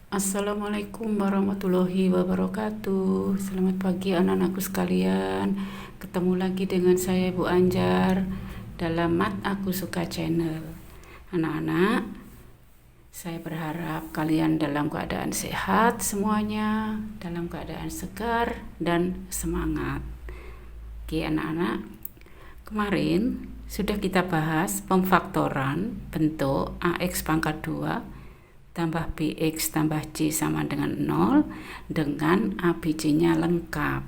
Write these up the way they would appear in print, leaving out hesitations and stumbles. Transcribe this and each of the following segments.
Assalamualaikum warahmatullahi wabarakatuh. Selamat pagi anak-anakku sekalian. Ketemu lagi dengan saya Bu Anjar dalam Mat Aku Suka Channel. Anak-anak, saya berharap kalian dalam keadaan sehat semuanya, dalam keadaan segar dan semangat. Oke anak-anak, kemarin sudah kita bahas pemfaktoran bentuk AX pangkat 2 tambah BX tambah C sama dengan 0 dengan ABC-nya lengkap.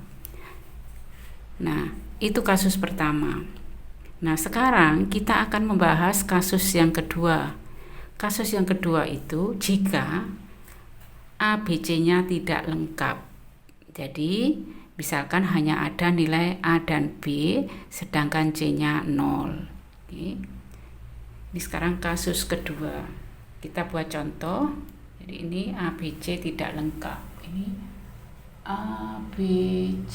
Nah, itu kasus pertama. Nah, sekarang kita akan membahas kasus yang kedua. Kasus yang kedua itu jika ABC-nya tidak lengkap. Jadi, misalkan hanya ada nilai A dan B, sedangkan C-nya 0. Oke. Ini sekarang kasus kedua. Kita buat contoh. Jadi ini ABC tidak lengkap. Ini ABC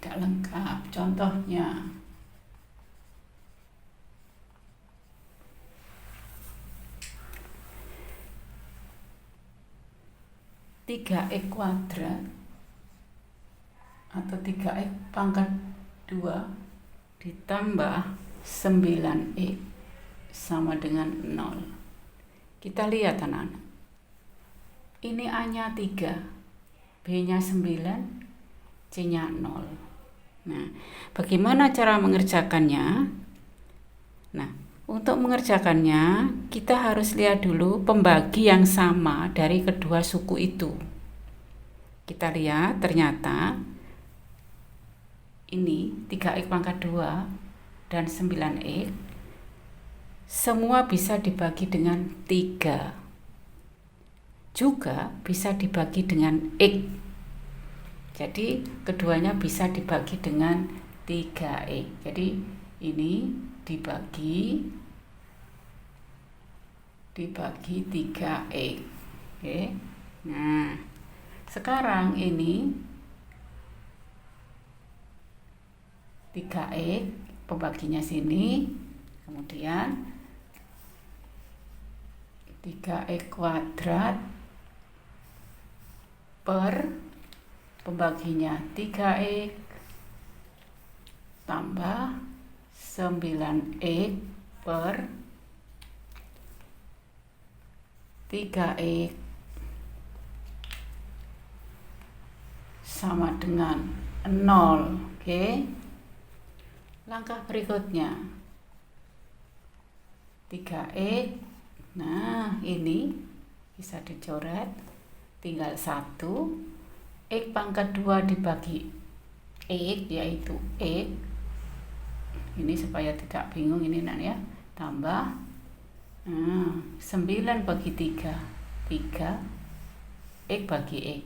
tidak lengkap. Contohnya 3x kuadrat atau 3x pangkat 2 ditambah 9x sama dengan 0. Kita lihat anak-anak. Ini A-nya 3, B-nya 9, C-nya 0. Nah, bagaimana cara mengerjakannya? Nah, untuk mengerjakannya kita harus lihat dulu pembagi yang sama dari kedua suku itu. Kita lihat ternyata ini 3x pangkat 2 dan 9x semua bisa dibagi dengan 3, juga bisa dibagi dengan x. Jadi keduanya bisa dibagi dengan 3x. Jadi ini dibagi 3x. Oke. Nah, sekarang ini 3x pembaginya sini, kemudian 3x kuadrat per pembaginya 3x tambah 9x per 3x sama dengan 0. Oke. Langkah berikutnya 3x. Nah, ini bisa dicoret, tinggal 1. X pangkat 2 dibagi x, yaitu x. Ini supaya tidak bingung ini nak ya. Tambah 9 bagi 3, 3. X bagi x.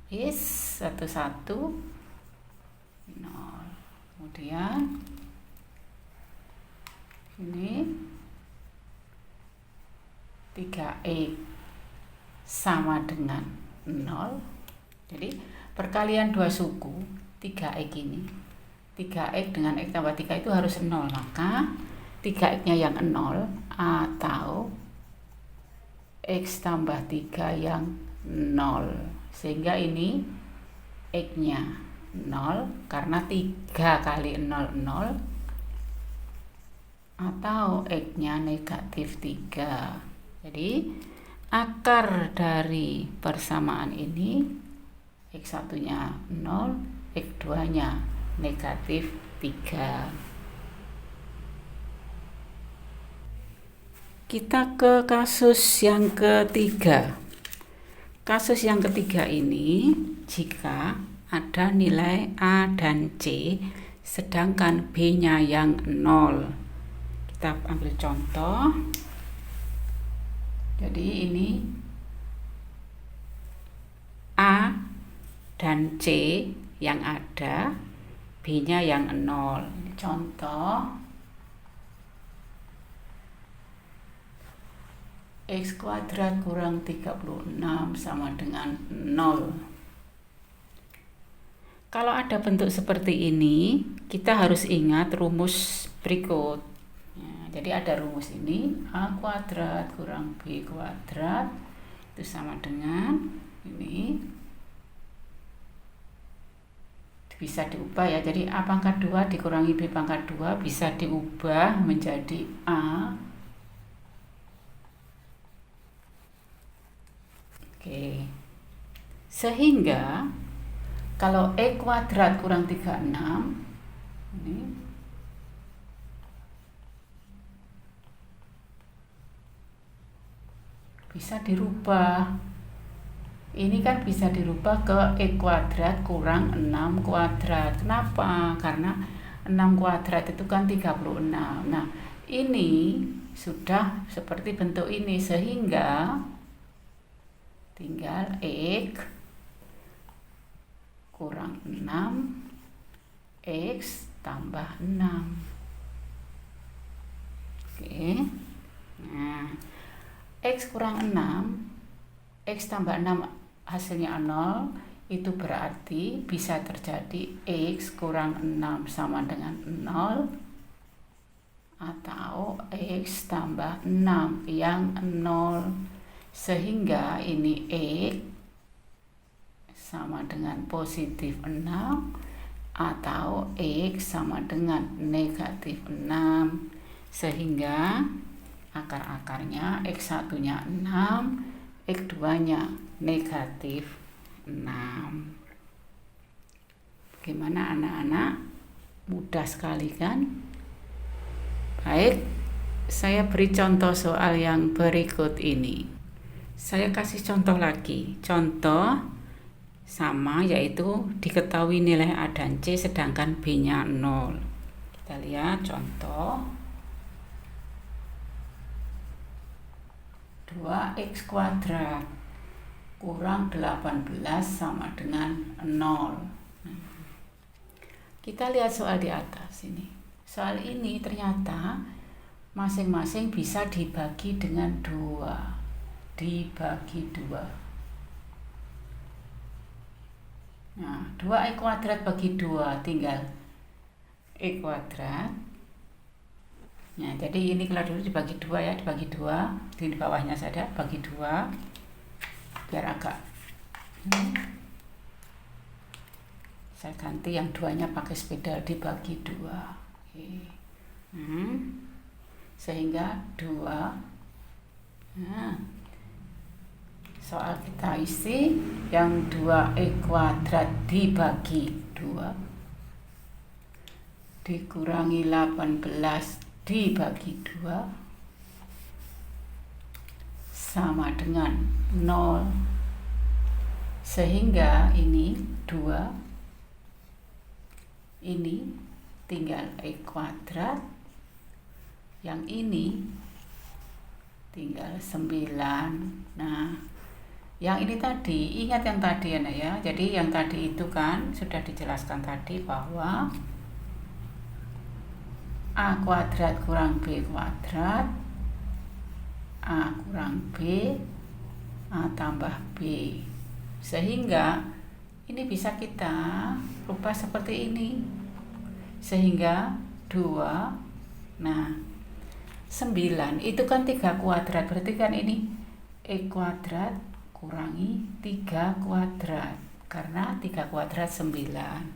Habis 1, 0. Kemudian ini 3x sama dengan 0. Jadi perkalian dua suku 3x ini, 3x dengan x tambah 3 itu harus 0. Maka 3x nya yang 0 atau x tambah 3 yang 0. Sehingga ini x nya 0 karena 3 kali 0, 0, atau x-nya negatif 3. Jadi akar dari persamaan ini x1-nya 0, x2-nya negatif 3. Kita ke kasus yang ketiga. Kasus yang ketiga ini jika ada nilai A dan C sedangkan B-nya yang 0. Kita ambil contoh. Jadi ini A dan C yang ada, B-nya yang 0. Ini contoh. X kuadrat kurang 36 sama dengan 0. Kalau ada bentuk seperti ini, kita harus ingat rumus berikut. Jadi ada rumus ini, A kuadrat kurang B kuadrat itu sama dengan ini. Bisa diubah ya, jadi A pangkat 2 dikurangi B pangkat 2 bisa diubah menjadi A. Oke. Sehingga kalau E kuadrat kurang 36 ini bisa dirubah. Ini kan bisa dirubah ke E kuadrat kurang 6 kuadrat. Kenapa? Karena 6 kuadrat itu kan 36. Nah, ini sudah seperti bentuk ini, sehingga tinggal X kurang 6 X tambah 6. Oke. Nah, X kurang 6 X tambah 6 hasilnya 0, itu berarti bisa terjadi X kurang 6 sama dengan 0 atau X tambah 6 yang 0, sehingga ini X sama dengan positif 6 atau X sama dengan negatif 6, sehingga akar-akarnya X1 nya 6, X2 nya negatif 6. Bagaimana anak-anak? Mudah sekali kan? Baik, saya beri contoh soal yang berikut ini. Saya kasih contoh lagi. Contoh sama, yaitu diketahui nilai A dan C sedangkan B nya 0. Kita lihat contoh. 2x kuadrat kurang 18 sama dengan 0. Kita lihat soal di atas ini. Soal ini ternyata masing-masing bisa dibagi dengan 2. Dibagi 2. Nah, 2e kuadrat bagi 2 tinggal e kuadrat. Nah, jadi ini kalau dulu dibagi 2 ya, dibagi 2, di bawahnya saja bagi 2 biar agak saya ganti yang 2-nya pakai spidol, dibagi 2. Oke. Sehingga 2. Nah, soal kita isi yang 2e kuadrat dibagi 2 dikurangi 18 dibagi 2 sama dengan 0, sehingga ini 2, ini tinggal e kuadrat, yang ini tinggal 9. Nah, yang ini tadi, ingat yang tadi ya, jadi yang tadi itu kan sudah dijelaskan tadi bahwa A kuadrat kurang B kuadrat, A kurang B, A tambah B, sehingga ini bisa kita rubah seperti ini, sehingga 2, nah 9 itu kan 3 kuadrat, berarti kan ini E kuadrat kurangi 3 kuadrat, karena 3 kuadrat 9,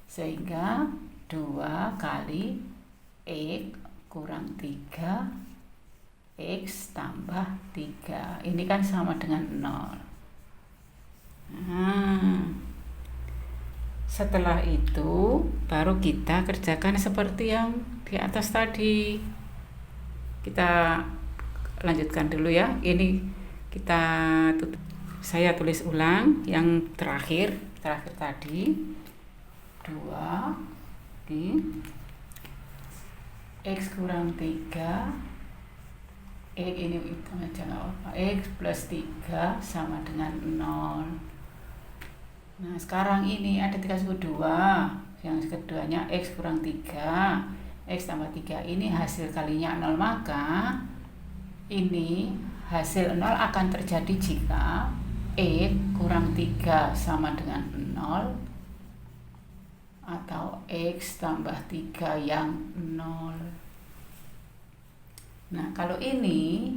sehingga 2 kali X kurang 3 X tambah 3, ini kan sama dengan 0. Nah, setelah itu baru kita kerjakan seperti yang di atas tadi. Kita lanjutkan dulu ya, ini kita saya tulis ulang yang terakhir tadi 2 di X kurang 3 ini itu aja nggak apa, X plus 3 sama dengan 0. Nah, sekarang ini ada 3/2, yang keduanya X kurang 3 X tambah 3, ini hasil kalinya 0, maka ini hasil 0 akan terjadi jika X kurang 3 sama dengan 0 atau X tambah 3 yang 0. Nah, kalau ini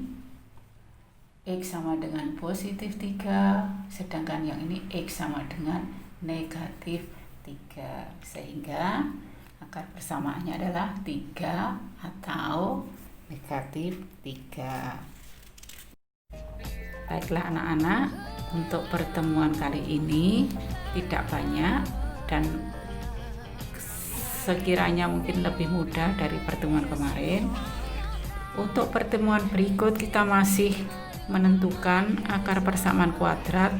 X sama dengan positif 3, sedangkan yang ini X sama dengan negatif 3. Sehingga akar persamaannya adalah 3 atau negatif 3. Baiklah anak-anak, untuk pertemuan kali ini tidak banyak dan sekiranya mungkin lebih mudah dari pertemuan kemarin. Untuk pertemuan berikut kita masih menentukan akar persamaan kuadrat,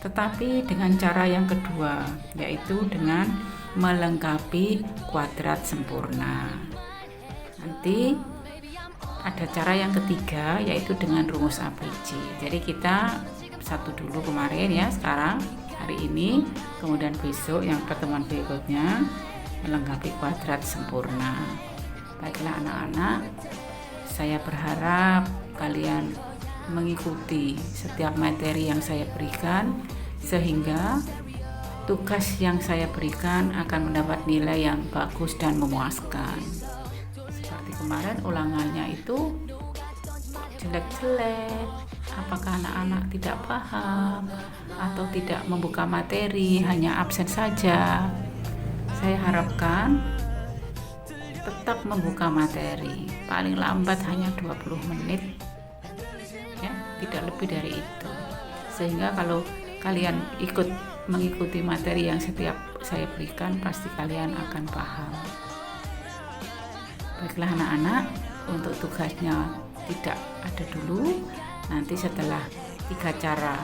tetapi dengan cara yang kedua, yaitu dengan melengkapi kuadrat sempurna. Nanti ada cara yang ketiga, yaitu dengan rumus ABC. Jadi kita satu dulu kemarin ya, sekarang hari ini, kemudian besok yang pertemuan berikutnya melengkapi kuadrat sempurna. Baiklah anak-anak, saya berharap kalian mengikuti setiap materi yang saya berikan sehingga tugas yang saya berikan akan mendapat nilai yang bagus dan memuaskan. Seperti kemarin ulangannya itu jelek-jelek, apakah anak-anak tidak paham atau tidak membuka materi, hanya absen saja? Saya harapkan tetap membuka materi, paling lambat hanya 20 menit ya, tidak lebih dari itu, sehingga kalau kalian mengikuti materi yang setiap saya berikan, pasti kalian akan paham. Baiklah anak-anak, untuk tugasnya tidak ada dulu, nanti setelah 3 cara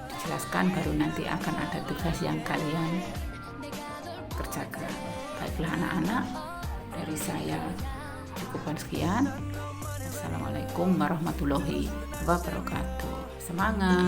dijelaskan baru nanti akan ada tugas yang kalian kerjakan. Baiklah anak-anak, dari saya cukupkan sekian. Assalamualaikum warahmatullahi wabarakatuh. Semangat!